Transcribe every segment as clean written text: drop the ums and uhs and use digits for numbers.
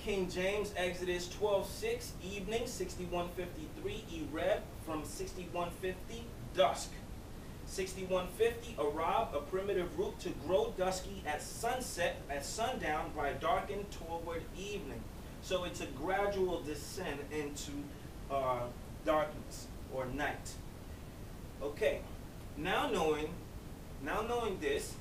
King James, Exodus 12:6, evening, 61:53, Ereb, from 61:50, dusk. 61:50, Arab, a primitive root to grow dusky at sunset, at sundown, by darkened toward evening. So it's a gradual descent into darkness or night. Okay, now knowing this,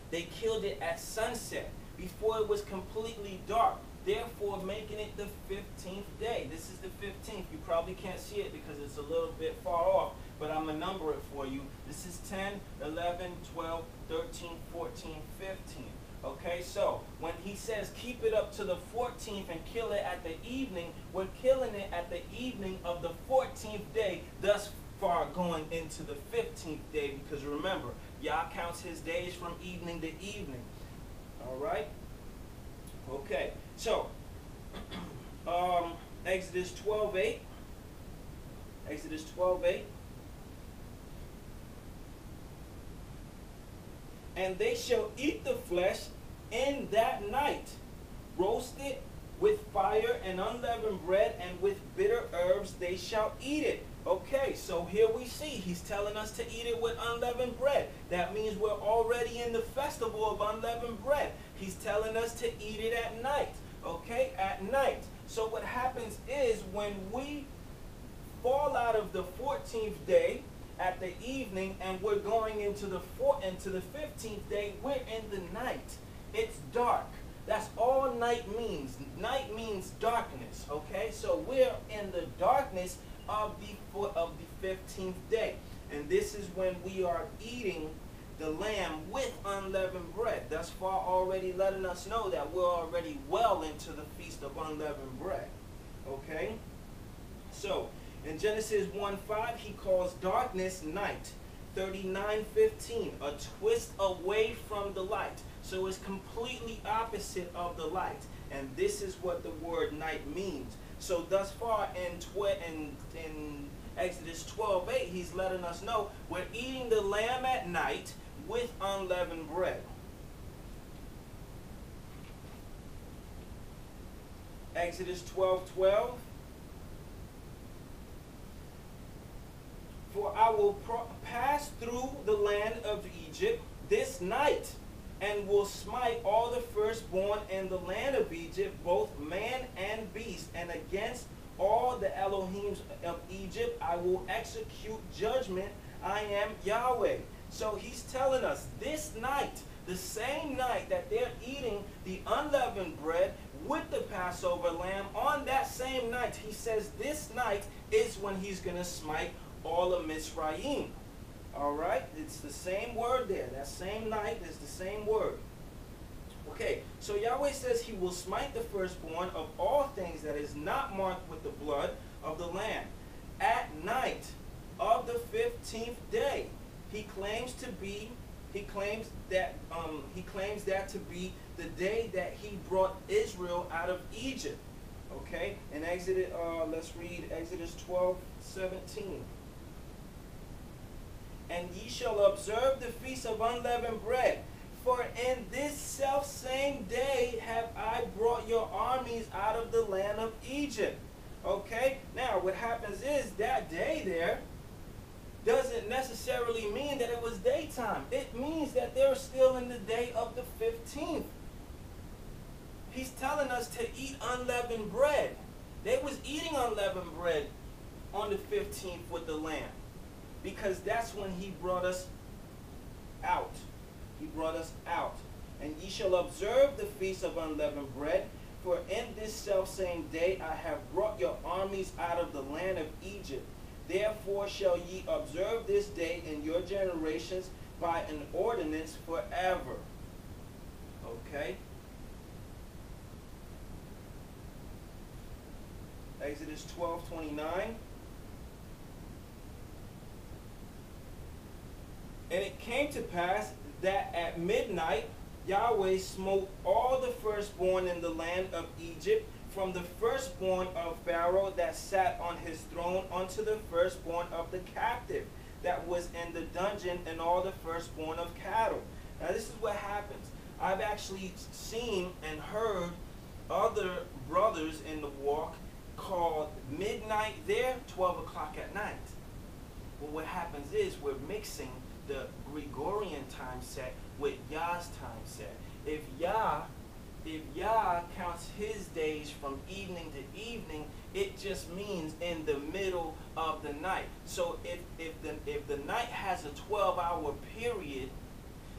they killed it at sunset, before it was completely dark, therefore making it the 15th day. This is the 15th. You probably can't see it because it's a little bit far off, but I'm going to number it for you. This is 10, 11, 12, 13, 14, 15. Okay, so when he says keep it up to the 14th and kill it at the evening, we're killing it at the evening of the 14th day, thus far going into the 15th day, because remember, Yah counts his days from evening to evening. All right? Okay, so Exodus 12:8. Exodus 12:8. And they shall eat the flesh in that night, roasted with fire and unleavened bread, and with bitter herbs they shall eat it. Okay, so here we see he's telling us to eat it with unleavened bread. That means we're already in the festival of unleavened bread. He's telling us to eat it at night. Okay, at night. So what happens is when we fall out of the 14th day at the evening and we're going into the 15th day, we're in the night. It's dark. That's all night means. Night means darkness. Okay, so we're in the darkness of the 15th day, and this is when we are eating the lamb with unleavened bread. Thus far already letting us know that we're already well into the feast of unleavened bread. Okay, so in Genesis 1:5 he calls darkness night. 39:15, a twist away from the light. So it's completely opposite of the light, and this is what the word night means. So thus far in Exodus 12:8, he's letting us know we're eating the lamb at night with unleavened bread. Exodus 12:12. For I will pass through the land of Egypt this night, and will smite all the firstborn in the land of Egypt, both man and beast, and against all the Elohims of Egypt I will execute judgment. I am Yahweh. So he's telling us this night, the same night that they're eating the unleavened bread with the Passover lamb, on that same night, he says this night is when he's going to smite all of Mitzrayim. All right, it's the same word there. That same night is the same word. Okay, so Yahweh says he will smite the firstborn of all things that is not marked with the blood of the lamb at night of the 15th day. He claims that to be the day that he brought Israel out of Egypt. Okay, in Exodus, let's read Exodus 12:17. And ye shall observe the feast of unleavened bread, for in this selfsame day have I brought your armies out of the land of Egypt. Okay, now what happens is that day there doesn't necessarily mean that it was daytime. It means that they're still in the day of the 15th. He's telling us to eat unleavened bread. They was eating unleavened bread on the 15th with the lamb, because that's when he brought us out. He brought us out. And ye shall observe the feast of unleavened bread, for in this selfsame day I have brought your armies out of the land of Egypt. Therefore shall ye observe this day in your generations by an ordinance forever. Okay? Exodus 12:29. And it came to pass that at midnight Yahweh smote all the firstborn in the land of Egypt, from the firstborn of Pharaoh that sat on his throne unto the firstborn of the captive that was in the dungeon, and all the firstborn of cattle. Now this is what happens. I've actually seen and heard of other brothers in the walk called midnight there, 12 o'clock at night. Well, what happens is we're mixing the Gregorian time set with Yah's time set. If Yah counts his days from evening to evening, it just means in the middle of the night. So if the night has a 12-hour period,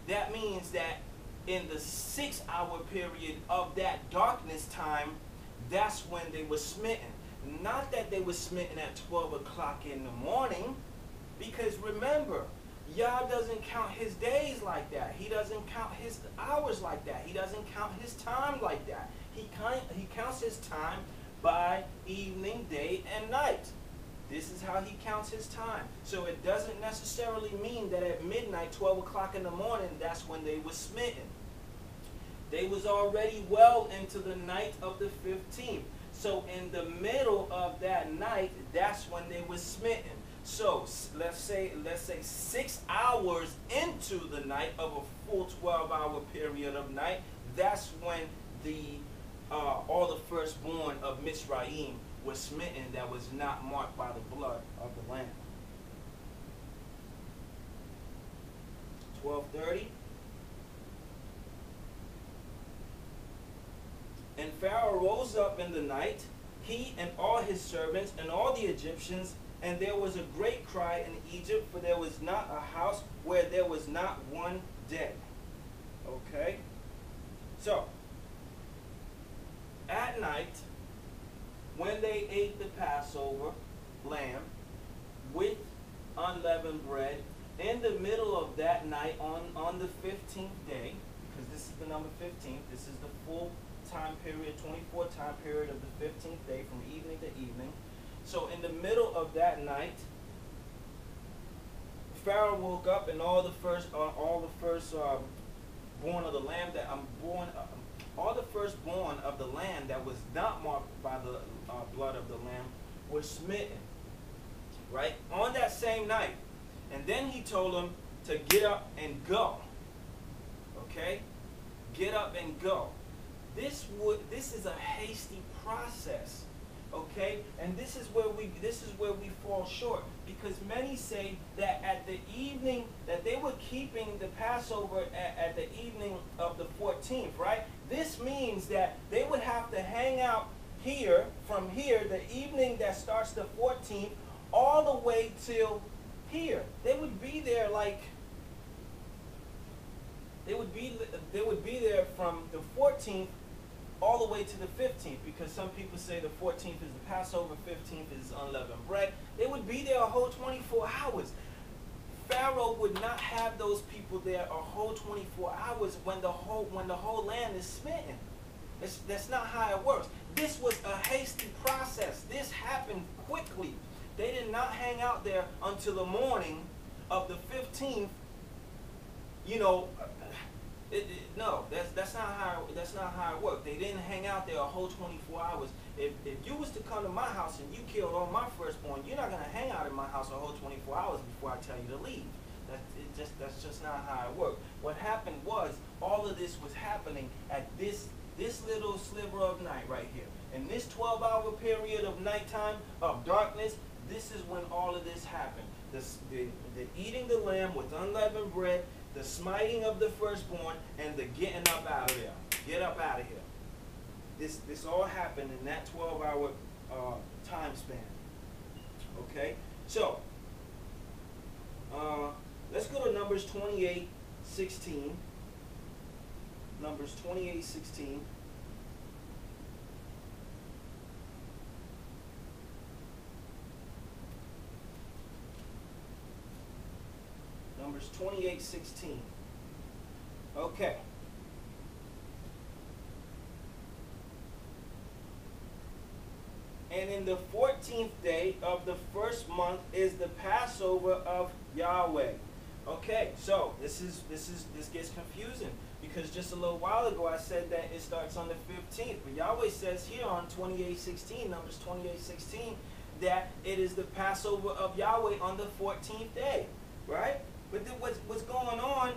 that means that in the 6-hour period of that darkness time, that's when they were smitten. Not that they were smitten at 12 o'clock in the morning, because remember, Yah doesn't count his days like that. He doesn't count his hours like that. He doesn't count his time like that. He counts his time by evening, day, and night. This is how he counts his time. So it doesn't necessarily mean that at midnight, 12 o'clock in the morning, that's when they were smitten. They was already well into the night of the 15th. So in the middle of that night, that's when they were smitten. So let's say 6 hours into the night of a full 12-hour period of night, that's when all the firstborn of Mitzrayim was smitten that was not marked by the blood of the Lamb. 12:30. And Pharaoh rose up in the night, he and all his servants and all the Egyptians, and there was a great cry in Egypt, for there was not a house where there was not one dead. Okay? So, at night, when they ate the Passover lamb with unleavened bread, in the middle of that night on the 15th day, because this is the number 15, this is the full time period, 24 time period of the 15th day from evening to evening. So in the middle of that night, Pharaoh woke up, and all the born of the lamb that all the firstborn of the land that was not marked by the blood of the lamb were smitten. Right on that same night, and then he told them to get up and go. Okay, get up and go. This is a hasty process. Okay, and this is where we fall short, because many say that at the evening that they were keeping the Passover at the evening of the 14th, right? This means that they would have to hang out here, from here, the evening that starts the 14th, all the way till here. They would be there they would be there from the 14th all the way to the 15th, because some people say the 14th is the Passover, 15th is unleavened bread. They would be there a whole 24 hours. Pharaoh would not have those people there a whole 24 hours when the whole land is smitten. That's not how it works. This was a hasty process. This happened quickly. They did not hang out there until the morning of the 15th. You know, no, that's not how it worked. They didn't hang out there a whole 24 hours. If you was to come to my house and you killed all my firstborn, you're not gonna hang out in my house a whole 24 hours before I tell you to leave. That's just not how it worked. What happened was, all of this was happening at this little sliver of night right here. In this 12-hour period of nighttime, of darkness, this is when all of this happened. The eating the lamb with unleavened bread, the smiting of the firstborn, and the getting up out of there. Get up out of here. This all happened in that 12-hour time span. Okay? So, let's go to Numbers 28:16. Numbers 28:16. Numbers 28:16. Okay. And in the 14th day of the first month is the Passover of Yahweh. Okay, so this gets confusing, because just a little while ago I said that it starts on the 15th, but Yahweh says here on 28:16, Numbers 28:16, that it is the Passover of Yahweh on the 14th day, right? But then what's going on,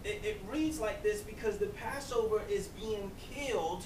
it reads like this because the Passover is being killed